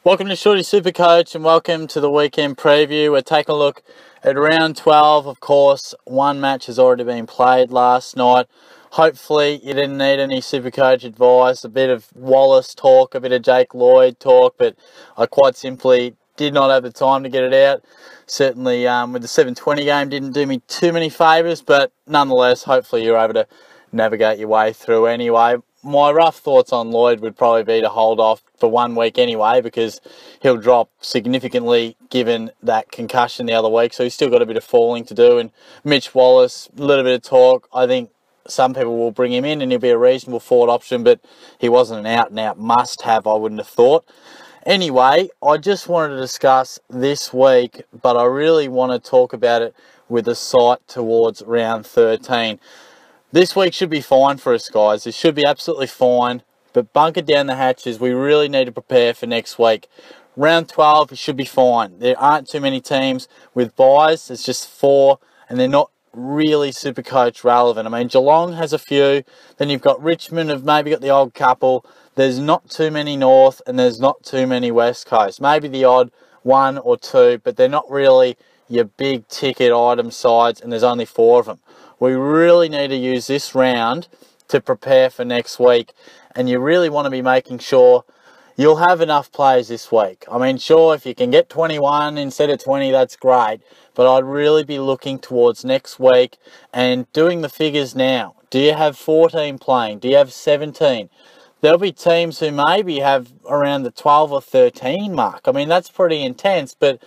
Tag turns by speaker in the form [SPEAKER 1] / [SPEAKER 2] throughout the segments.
[SPEAKER 1] Welcome to Shorty SuperCoach and welcome to the weekend preview. We're taking a look at round 12. Of course, one match has already been played last night. Hopefully you didn't need any SuperCoach advice, a bit of Wallace talk, a bit of Jake Lloyd talk, but I quite simply did not have the time to get it out. Certainly with the 7:20 game didn't do me too many favours, but nonetheless, hopefully you're able to navigate your way through anyway. My rough thoughts on Lloyd would probably be to hold off for 1 week anyway, because he'll drop significantly given that concussion the other week. So he's still got a bit of falling to do. And Mitch Wallace, a little bit of talk. I think some people will bring him in and he'll be a reasonable forward option, but he wasn't an out-and-out must-have, I wouldn't have thought. Anyway, I just wanted to discuss this week, but I really want to talk about it with a sight towards round 13. This week should be fine for us, guys. It should be absolutely fine. But bunker down the hatches. We really need to prepare for next week. Round 12, it should be fine. There aren't too many teams with buys. There's just 4, and they're not really SuperCoach relevant. I mean, Geelong has a few. Then you've got Richmond, have maybe got the odd couple. There's not too many North, and there's not too many West Coast. Maybe the odd 1 or 2, but they're not really your big ticket item sides, and there's only 4 of them. We really need to use this round to prepare for next week, and you really want to be making sure you'll have enough players this week. I mean, sure, if you can get 21 instead of 20, that's great, but I'd really be looking towards next week and doing the figures now. Do you have 14 playing? Do you have 17? There'll be teams who maybe have around the 12 or 13 mark. I mean, that's pretty intense, but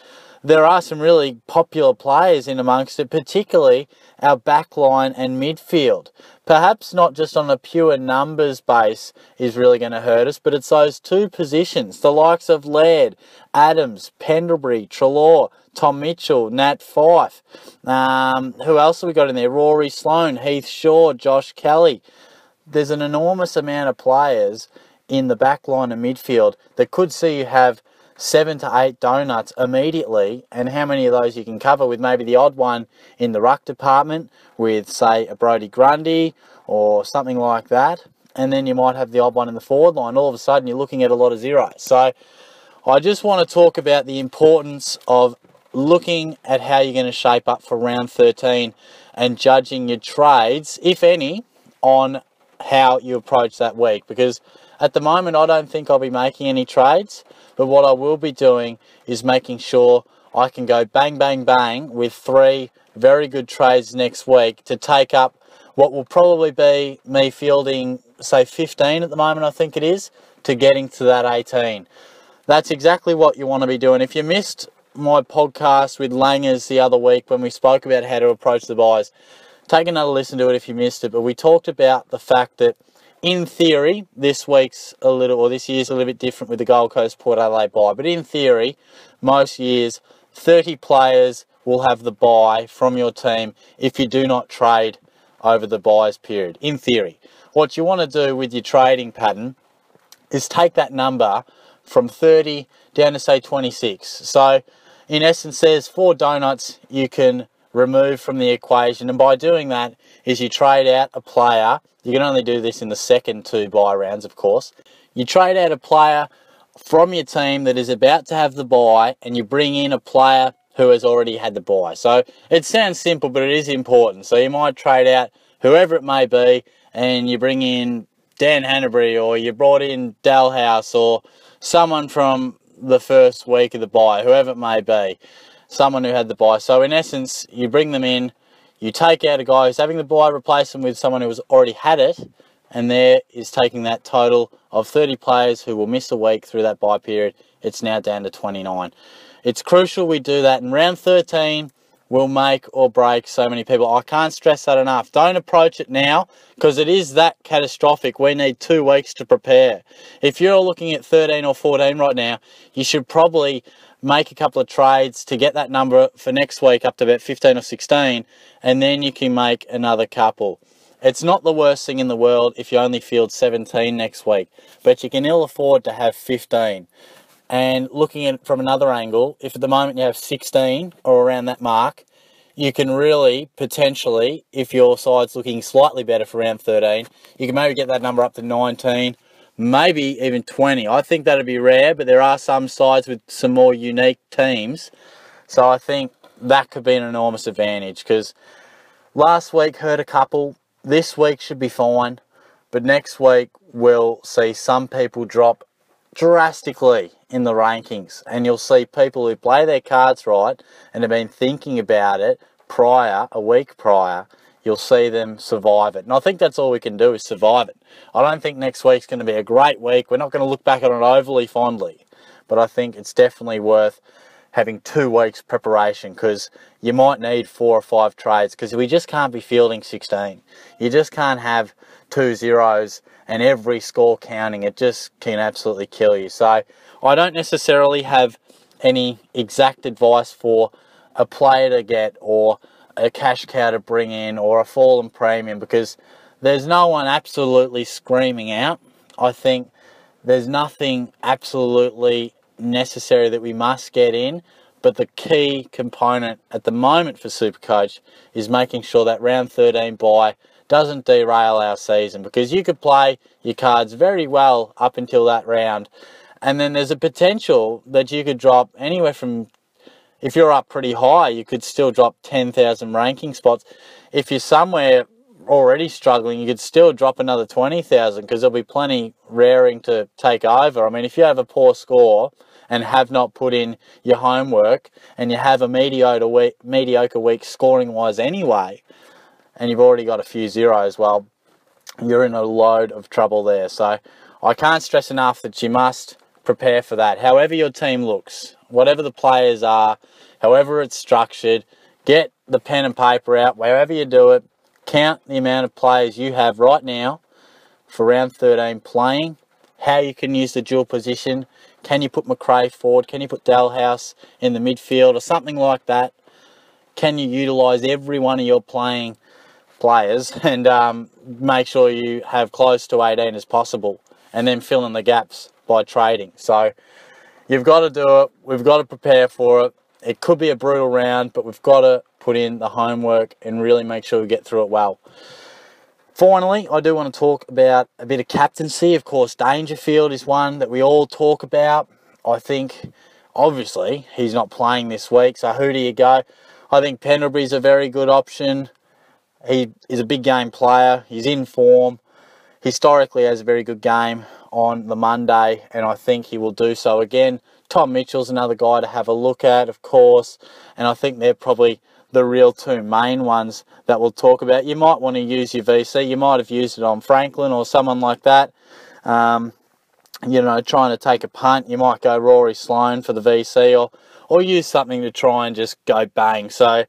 [SPEAKER 1] there are some really popular players in amongst it, particularly our backline and midfield. Perhaps not just on a pure numbers base is really going to hurt us, but it's those 2 positions, the likes of Laird, Adams, Pendlebury, Treloar, Tom Mitchell, Nat Fyfe. Who else have we got in there? Rory Sloane, Heath Shaw, Josh Kelly. There's an enormous amount of players in the backline and midfield that could see you have 7 to 8 donuts immediately, and how many of those you can cover with maybe the odd one in the ruck department with, say, a Brodie Grundy or something like that, and then you might have the odd one in the forward line. All of a sudden you're looking at a lot of zeros. So I just want to talk about the importance of looking at how you're going to shape up for round 13 and judging your trades, if any, on how you approach that week, because at the moment I don't think I'll be making any trades. But what I will be doing is making sure I can go bang, bang, bang with 3 very good trades next week to take up what will probably be me fielding, say, 15 at the moment, I think it is, to getting to that 18. That's exactly what you want to be doing. If you missed my podcast with Langers the other week when we spoke about how to approach the buys, take another listen to it if you missed it. But we talked about the fact that in theory, this year's a little bit different with the Gold Coast Port Adelaide buy. But in theory, most years, 30 players will have the buy from your team if you do not trade over the buys period. In theory, what you want to do with your trading pattern is take that number from 30 down to, say, 26. So, in essence, there's 4 donuts you can remove from the equation, and by doing that is you trade out a player. You can only do this in the second 2 buy rounds, of course. You trade out a player from your team that is about to have the buy, and you bring in a player who has already had the buy. So it sounds simple, but it is important. So you might trade out whoever it may be, and you bring in Dan Hanbury, or you brought in Dalhouse, or someone from the first week of the buy, whoever it may be, someone who had the buy. So in essence, you bring them in, you take out a guy who's having the buy, replace them with someone who has already had it, and there is taking that total of 30 players who will miss a week through that buy period. It's now down to 29. It's crucial we do that, and round 13 will make or break so many people. I can't stress that enough. Don't approach it now, because it is that catastrophic. We need 2 weeks to prepare. If you're looking at 13 or 14 right now, you should probably make a couple of trades to get that number for next week up to about 15 or 16, and then you can make another couple. It's not the worst thing in the world if you only field 17 next week, but you can ill afford to have 15. And looking at it from another angle, if at the moment you have 16 or around that mark, you can really potentially, if your side's looking slightly better for round 13, you can maybe get that number up to 19, maybe even 20. I think that'd be rare, but there are some sides with some more unique teams. So I think that could be an enormous advantage, because last week hurt a couple. This week should be fine. But next week we'll see some people drop drastically in the rankings. And you'll see people who play their cards right and have been thinking about it a week prior, you'll see them survive it. And I think that's all we can do, is survive it. I don't think next week's going to be a great week. We're not going to look back on it overly fondly. But I think it's definitely worth having 2 weeks preparation, because you might need 4 or 5 trades, because we just can't be fielding 16. You just can't have 2 zeros and every score counting. It just can absolutely kill you. So I don't necessarily have any exact advice for a player to get, or a cash cow to bring in, or a fallen premium, because there's no one absolutely screaming out. I think there's nothing absolutely necessary that we must get in, but the key component at the moment for SuperCoach is making sure that round 13 bye doesn't derail our season, because you could play your cards very well up until that round, and then there's a potential that you could drop anywhere from, if you're up pretty high, you could still drop 10,000 ranking spots. If you're somewhere already struggling, you could still drop another 20,000, because there'll be plenty raring to take over. I mean, if you have a poor score and have not put in your homework, and you have a mediocre week scoring wise anyway, and you've already got a few zeros, well, you're in a load of trouble there. So I can't stress enough that you must prepare for that. However your team looks, whatever the players are, however it's structured, get the pen and paper out, wherever you do it, count the amount of players you have right now for round 13 playing, how you can use the dual position. Can you put McRae forward? Can you put Dalhouse in the midfield or something like that? Can you utilise every one of your players and make sure you have close to 18 as possible, and then fill in the gaps by trading? So you've got to do it. We've got to prepare for it. It could be a brutal round, but we've got to put in the homework and really make sure we get through it well. Finally, I do want to talk about a bit of captaincy. Of course, Dangerfield is one that we all talk about. I think, obviously, he's not playing this week, so who do you go? I think Pendlebury's a very good option. He is a big game player. He's in form. Historically has a very good game on the Monday, and I think he will do so again. Tom Mitchell's another guy to have a look at, of course, and I think they're probably the real 2 main ones that we'll talk about. You might want to use your VC. You might have used it on Franklin or someone like that. You know, trying to take a punt, you might go Rory Sloane for the VC, or use something to try and just go bang. So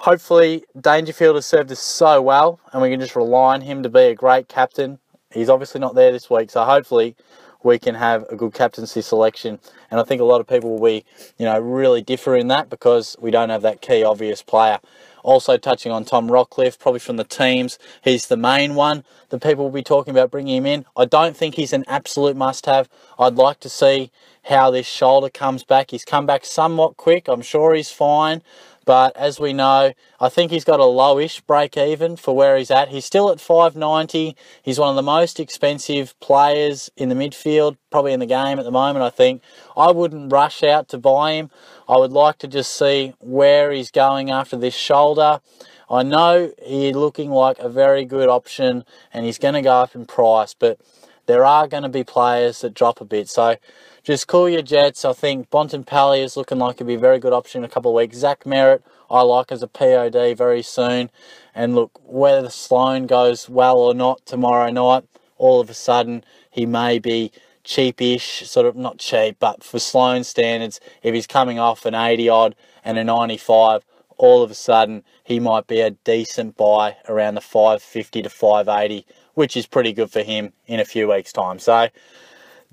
[SPEAKER 1] hopefully Dangerfield has served us so well, and we can just rely on him to be a great captain. He's obviously not there this week, so hopefully we can have a good captaincy selection. And I think a lot of people will be, you know, really differ in that, because we don't have that key obvious player. Also touching on Tom Rockcliffe, probably from the teams, he's the main one that people will be talking about bringing him in. I don't think he's an absolute must-have. I'd like to see how this shoulder comes back. He's come back somewhat quick. I'm sure he's fine. But as we know, I think he's got a lowish break even for where he's at. He's still at $5.90. He's one of the most expensive players in the midfield, probably in the game at the moment, I think. I wouldn't rush out to buy him. I would like to just see where he's going after this shoulder. I know he's looking like a very good option, and he's going to go up in price, but there are going to be players that drop a bit. So just cool your jets. I think Bontempelli is looking like it'd be a very good option in a couple of weeks. Zach Merritt, I like as a POD very soon. And look, whether Sloane goes well or not tomorrow night, all of a sudden he may be cheapish, sort of not cheap, but for Sloane standards, if he's coming off an 80-odd and a 95, all of a sudden he might be a decent buy around the 550 to 580, which is pretty good for him in a few weeks' time. So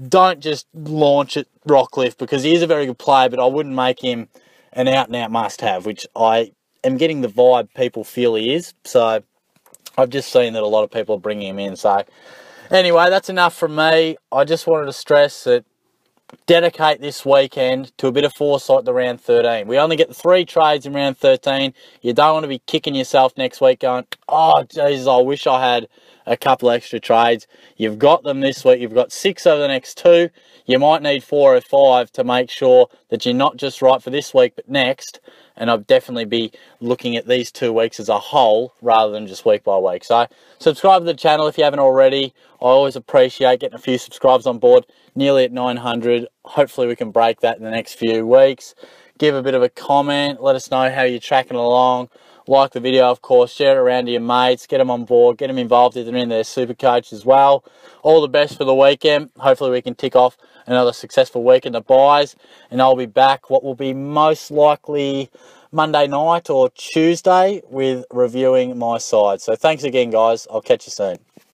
[SPEAKER 1] don't just launch at Rockcliffe, because he is a very good player, but I wouldn't make him an out-and-out must-have, which I am getting the vibe people feel he is. So I've just seen that a lot of people are bringing him in. So anyway, that's enough from me. I just wanted to stress that dedicate this weekend to a bit of foresight to round 13. We only get the 3 trades in round 13. You don't want to be kicking yourself next week going, oh, Jesus, I wish I had a couple extra trades. You've got them this week. You've got 6 over the next 2. You might need 4 or 5 to make sure that you're not just right for this week, but next. And I'd definitely be looking at these 2 weeks as a whole rather than just week by week. So subscribe to the channel if you haven't already. I always appreciate getting a few subscribers on board, nearly at 900. Hopefully we can break that in the next few weeks. Give a bit of a comment. Let us know how you're tracking along. Like the video, of course. Share it around to your mates. Get them on board. Get them involved if they're in their SuperCoach as well. All the best for the weekend. Hopefully we can tick off another successful week in the buys. And I'll be back what will be most likely Monday night or Tuesday with reviewing my side. So thanks again, guys. I'll catch you soon.